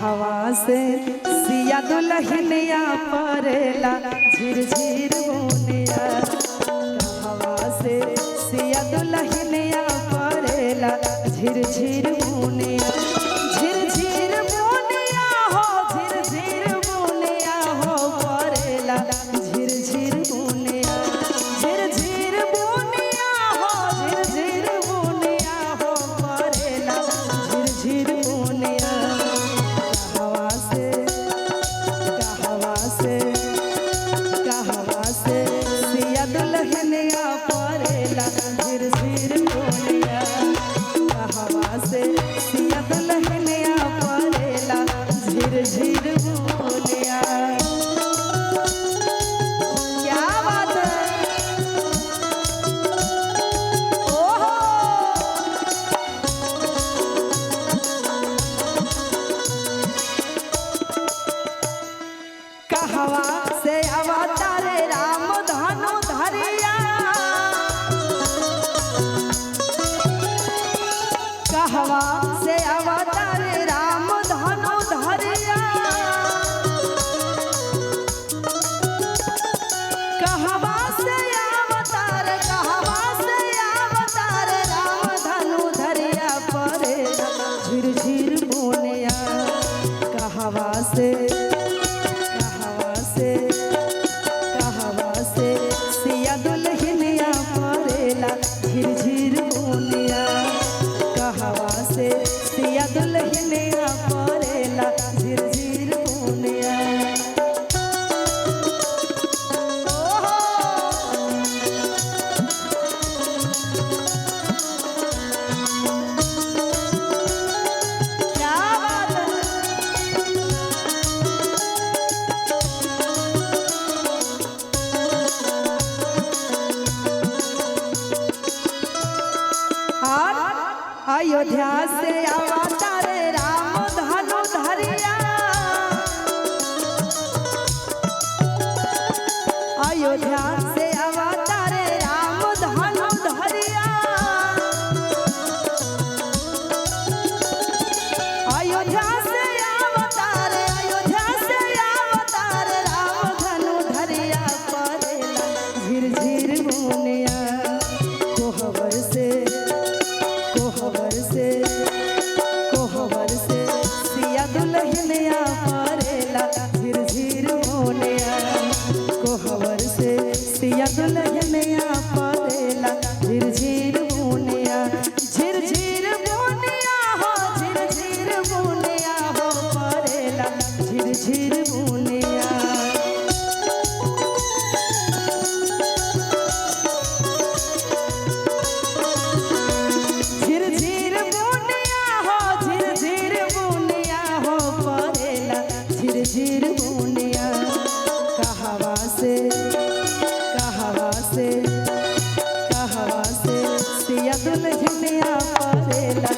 हवा से सिया दुल्हनिया परेला झिरझिर बुनिया। हवा से सिया दुल्हनिया परेला झिरझिर बुनिया। झिरझिर बुनिया हो झिरझिर बुनिया हो परेला झिरझिर बुनिया। झिरझिर बुनिया हो झिरझिर बुनिया हो परेला झिरझिर बुनिया। हवा से सिया दुल्हनिया परेला झिरझिर बुनिया। हवा से सिया दुल्हनिया परेला झिरझिर बुनिया। क्या बात है। ओहो कहवा से अवतारे राम धनु धरिया। कहवा से अवतारे राम धनु धरिया। कहवा से अवतार राम धनु धरिया परेला झिरझिर बुनिया। कहवा से सिया दुल्हनिया परेला झिरझिर बुनिया। कहवा से सिया दुल्हनिया परेला झिरझिर बुनिया। ओहो क्या बात है। अयोध्या से अवतारे राम धनु धरिया। अयोध्या से अवतारे राम धनु धरिया। अयोध्या से अवतारे राम धनु धरिया परेला झिरझिर बुनिया। कोहबर से सिया दुल्हनिया परेला झिरझिर बुनिया। कोहबर से सिया दुल्हनिया परेला झिरझिर बुनिया। झिरझिर बुनिया हो झिरझिर बुनिया हो परेला झिरझिर बुनिया। झिरझिर बुनिया हो झिरझिर बुनिया हो परेला झिरझिर बुनिया। कहवा से सिया दुल्हनिया परेला